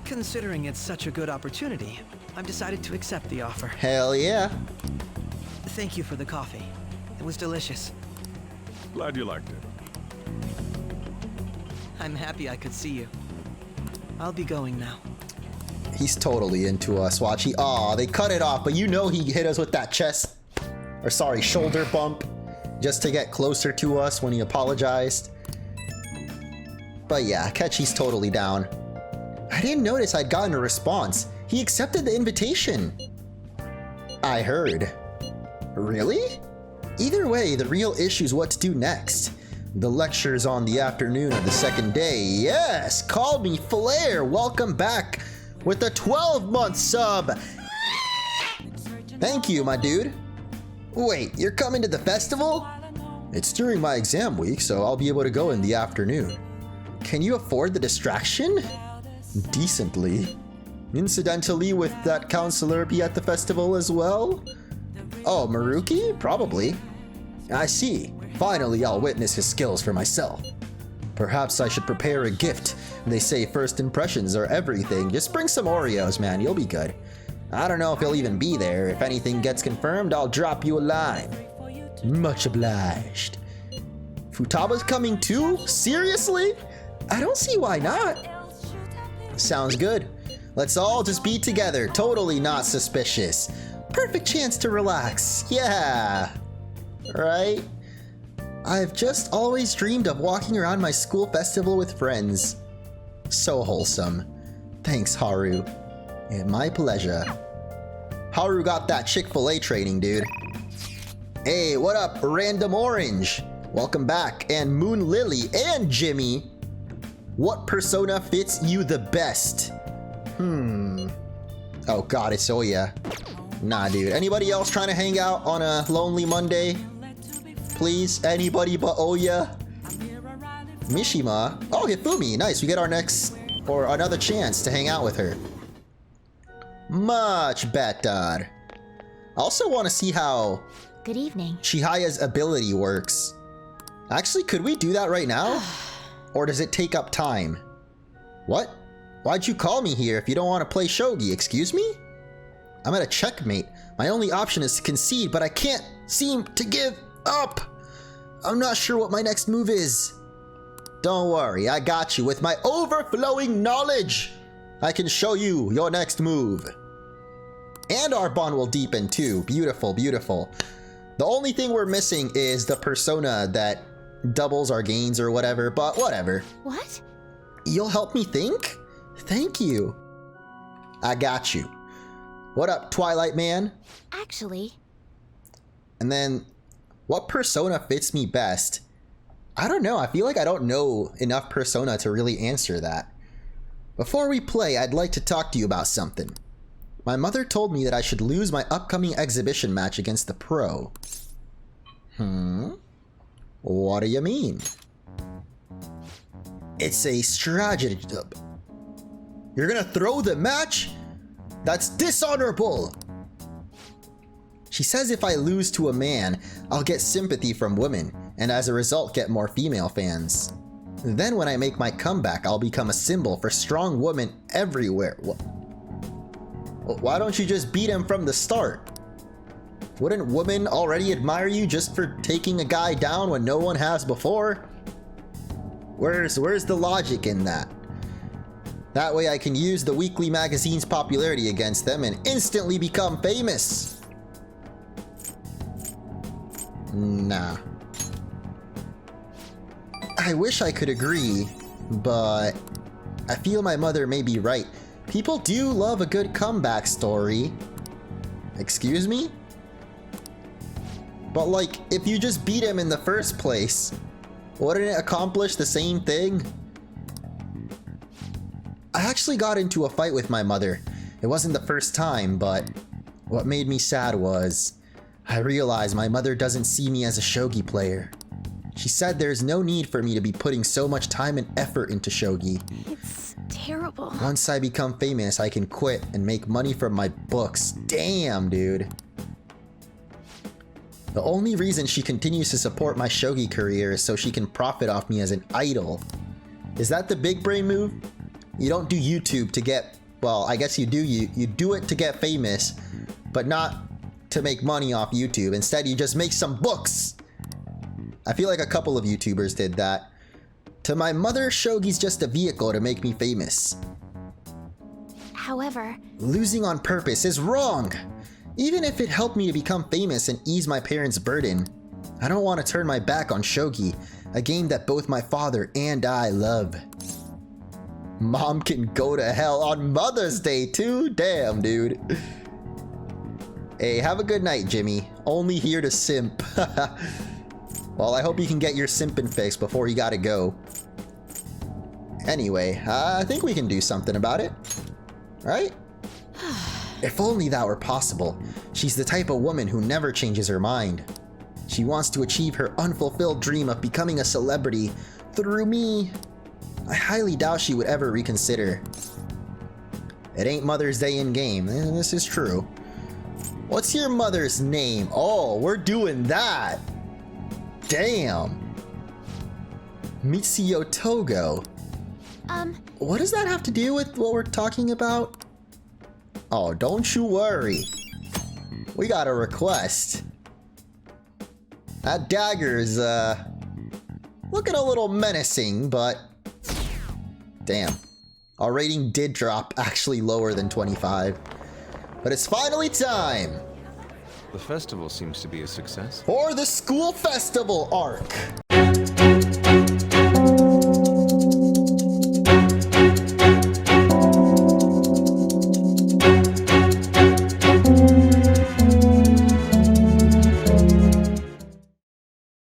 Considering it's such a good opportunity, I've decided to accept the offer. Hell yeah. Thank you for the coffee. It was delicious. Glad you liked it. I'm happy I could see you. I'll be going now. He's totally into us. Watch, aw, they cut it off, but you know he hit us with that chest, or sorry, shoulder bump, just to get closer to us when he apologized. But yeah, Akechi's totally down. I didn't notice I'd gotten a response. He accepted the invitation. I heard. Really? Either way, the real issue is what to do next. The lecture's on the afternoon of the second day. Yes, call me Flair. Welcome back with a 12-month sub. Thank you, my dude. Wait, you're coming to the festival? It's during my exam week, so I'll be able to go in the afternoon. Can you afford the distraction? Decently. Incidentally, with that counselor be at the festival as well? Oh, Maruki? Probably. I see. Finally, I'll witness his skills for myself. Perhaps I should prepare a gift. They say first impressions are everything. Just bring some Oreos, man. You'll be good. I don't know if he'll even be there. If anything gets confirmed, I'll drop you a line. Much obliged. Futaba's coming too? Seriously? I don't see why not. Sounds good. Let's all just be together. Totally not suspicious. Perfect chance to relax. Yeah. Right? I've just always dreamed of walking around my school festival with friends. So wholesome. Thanks, Haru. My pleasure. Haru got that Chick-fil-A training, dude. Hey, what up, Random Orange? Welcome back. And Moon Lily and Jimmy. What persona fits you the best? Oh god, it's Oya. Nah, dude. Anybody else trying to hang out on a lonely Monday? Please? Anybody but Oya? Mishima? Oh, Hifumi. Nice. We get our next, or another chance to hang out with her. Much better. I also want to see how Good evening. Chihaya's ability works. Actually, could we do that right now? Or does it take up time? What? Why'd you call me here if you don't want to play Shogi? Excuse me? I'm at a checkmate. My only option is to concede, but I can't seem to give up. I'm not sure what my next move is. Don't worry, I got you. With my overflowing knowledge, I can show you your next move. And our bond will deepen too. Beautiful, beautiful. The only thing we're missing is the persona that doubles our gains or whatever, but whatever. What? You'll help me think? Thank you. I got you. What up, Twilight Man? Actually. And then, what persona fits me best? I don't know. I feel like I don't know enough persona to really answer that. Before we play, I'd like to talk to you about something. My mother told me that I should lose my upcoming exhibition match against the pro. What do you mean? It's a strategy. You're gonna throw the match? That's dishonorable! She says if I lose to a man, I'll get sympathy from women, and as a result get more female fans. Then when I make my comeback, I'll become a symbol for strong women everywhere. Why don't you just beat him from the start? Wouldn't women already admire you just for taking a guy down when no one has before? Where's the logic in that? That way I can use the weekly magazine's popularity against them and instantly become famous. Nah. I wish I could agree, but I feel my mother may be right. People do love a good comeback story. Excuse me? But like, if you just beat him in the first place, wouldn't it accomplish the same thing? I actually got into a fight with my mother. It wasn't the first time, but what made me sad was I realized my mother doesn't see me as a shogi player. She said there's no need for me to be putting so much time and effort into shogi. It's terrible. Once I become famous, I can quit and make money from my books. Damn, dude. The only reason she continues to support my shogi career is so she can profit off me as an idol. Is that the big brain move? You don't do YouTube to get, well, I guess you do. You do it to get famous, but not to make money off YouTube. Instead, you just make some books. I feel like a couple of YouTubers did that. To my mother, shogi's just a vehicle to make me famous. However, losing on purpose is wrong. Even if it helped me to become famous and ease my parents' burden, I don't want to turn my back on shogi, a game that both my father and I love. Mom can go to hell on Mother's Day too? Damn, dude. Hey, have a good night, Jimmy. Only here to simp. Well, I hope you can get your simping fix before you gotta go. Anyway, I think we can do something about it. Right? If only that were possible. She's the type of woman who never changes her mind. She wants to achieve her unfulfilled dream of becoming a celebrity through me. I highly doubt she would ever reconsider. It ain't Mother's Day in game. This is true. What's your mother's name? Oh, we're doing that. Damn. Mitsuyo Togo. What does that have to do with what we're talking about? Oh, don't you worry. We got a request. That dagger is, looking a little menacing, but... Damn. Our rating did drop actually lower than 25. But it's finally time! The festival seems to be a success. For the school festival arc!